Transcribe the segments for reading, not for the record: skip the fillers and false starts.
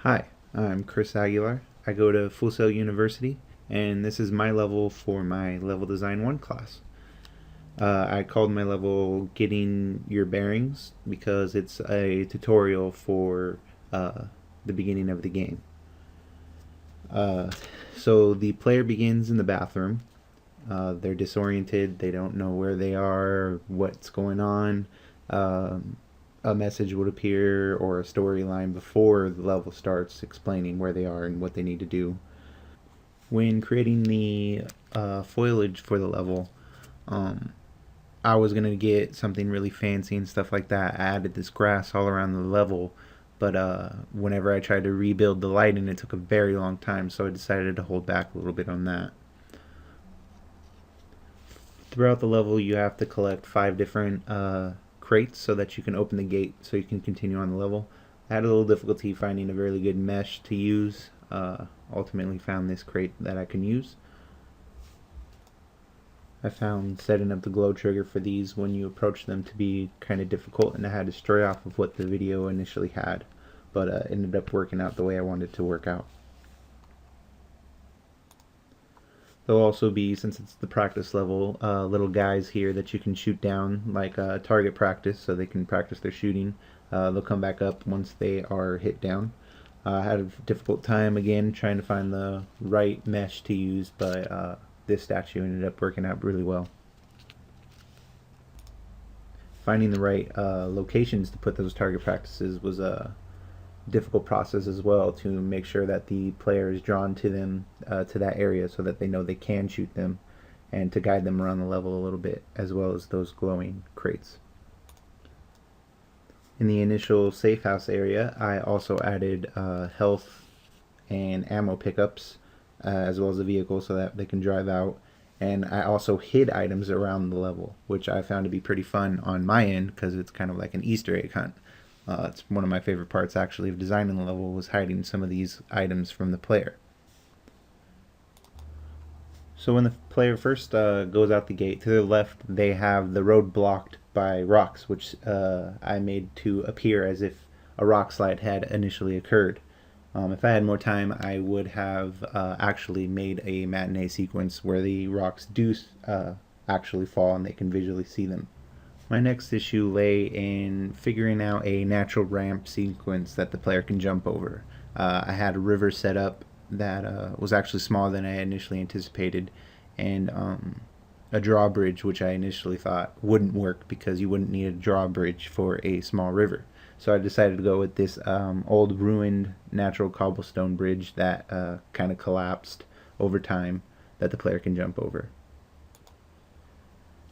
Hi, I'm Chris Aguilar. I go to Full Sail University, and this is my level for my Level Design 1 class. I called my level Getting Your Bearings because it's a tutorial for the beginning of the game. So the player begins in the bathroom. They're disoriented, they don't know where they are, what's going on. A message would appear or a storyline before the level starts explaining where they are and what they need to do. When creating the foliage for the level, I was going to get something really fancy and stuff like that. I added this grass all around the level, but whenever I tried to rebuild the lighting, it took a very long time, so I decided to hold back a little bit on that. Throughout the level, you have to collect 5 different crates so that you can open the gate so you can continue on the level. I had a little difficulty finding a really good mesh to use. Ultimately found this crate that I can use. I found setting up the glow trigger for these when you approach them to be kind of difficult, and I had to stray off of what the video initially had, but ended up working out the way I wanted it to work out. There'll also be, since it's the practice level, little guys here that you can shoot down, like target practice, so they can practice their shooting. They'll come back up once they are hit down. I had a difficult time again trying to find the right mesh to use, but this statue ended up working out really well. Finding the right locations to put those target practices was a difficult process as well, to make sure that the player is drawn to them, to that area, so that they know they can shoot them, and to guide them around the level a little bit, as well as those glowing crates. In the initial safe house area, I also added health and ammo pickups, as well as a vehicle so that they can drive out. And I also hid items around the level, which I found to be pretty fun on my end because it's kind of like an Easter egg hunt. It's one of my favorite parts actually of designing the level, was hiding some of these items from the player. So when the player first goes out the gate, to the left they have the road blocked by rocks, which I made to appear as if a rock slide had initially occurred. If I had more time, I would have actually made a matinee sequence where the rocks do actually fall and they can visually see them. My next issue lay in figuring out a natural ramp sequence that the player can jump over. I had a river set up that was actually smaller than I initially anticipated, and a drawbridge which I initially thought wouldn't work because you wouldn't need a drawbridge for a small river. So I decided to go with this old ruined natural cobblestone bridge that kind of collapsed over time that the player can jump over.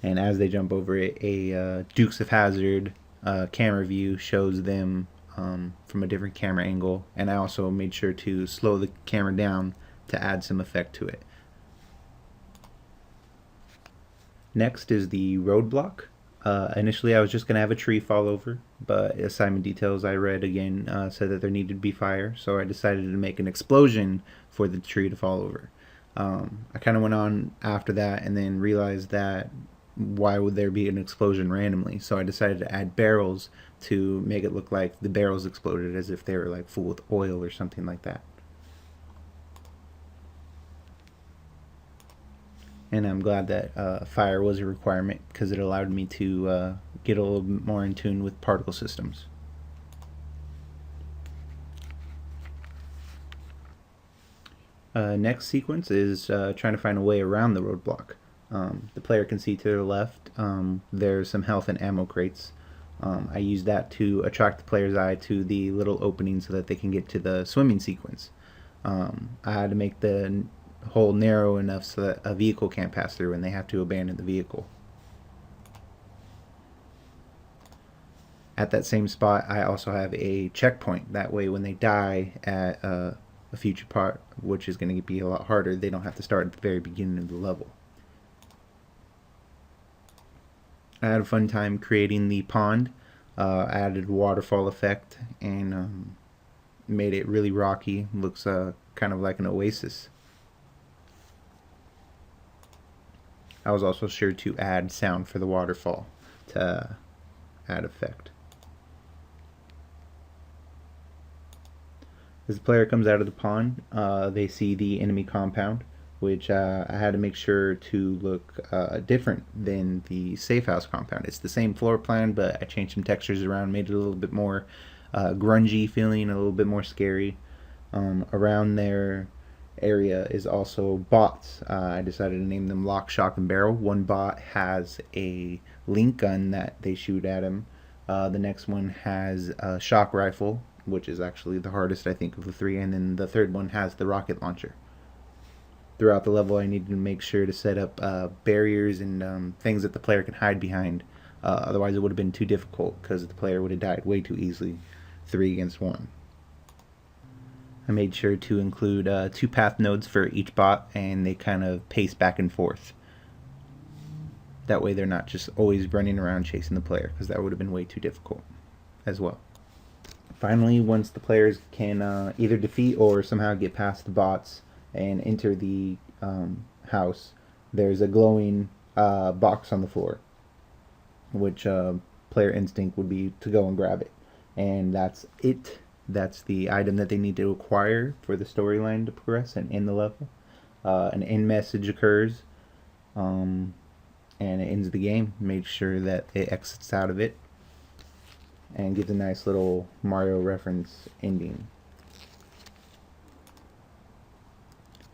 And as they jump over it, a Dukes of Hazzard camera view shows them from a different camera angle, and I also made sure to slow the camera down to add some effect to it. Next is the roadblock. Initially I was just going to have a tree fall over, but assignment details I read again said that there needed to be fire, so I decided to make an explosion for the tree to fall over. I kind of went on after that and then realized that why would there be an explosion randomly, so I decided to add barrels to make it look like the barrels exploded, as if they were like full with oil or something like that. And I'm glad that fire was a requirement because it allowed me to get a little bit more in tune with particle systems. Next sequence is trying to find a way around the roadblock. The player can see to their left there's some health and ammo crates. I used that to attract the player's eye to the little opening so that they can get to the swimming sequence. I had to make the hole narrow enough so that a vehicle can't pass through and they have to abandon the vehicle. At that same spot I also have a checkpoint, that way when they die at a future part, which is going to be a lot harder, they don't have to start at the very beginning of the level. I had a fun time creating the pond. I added a waterfall effect and made it really rocky. Looks kind of like an oasis. I was also sure to add sound for the waterfall to add effect. As the player comes out of the pond, they see the enemy compound, which I had to make sure to look different than the safe house compound. It's the same floor plan, but I changed some textures around, made it a little bit more grungy feeling, a little bit more scary. Around their area is also bots. I decided to name them Lock, Shock, and Barrel. One bot has a link gun that they shoot at him. The next one has a shock rifle, which is actually the hardest, I think, of the three, and then the third one has the rocket launcher. Throughout the level, I needed to make sure to set up barriers and things that the player can hide behind. Otherwise, it would have been too difficult because the player would have died way too easily, 3 against 1. I made sure to include 2 path nodes for each bot, and they kind of pace back and forth. That way they're not just always running around chasing the player, because that would have been way too difficult as well. Finally, once the players can either defeat or somehow get past the bots and enter the house, there's a glowing box on the floor, which player instinct would be to go and grab it. And that's it. That's the item that they need to acquire for the storyline to progress and end the level. An end message occurs, and it ends the game. Make sure that it exits out of it and gives a nice little Mario reference ending.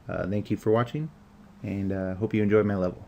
Thank you for watching, and hope you enjoyed my level.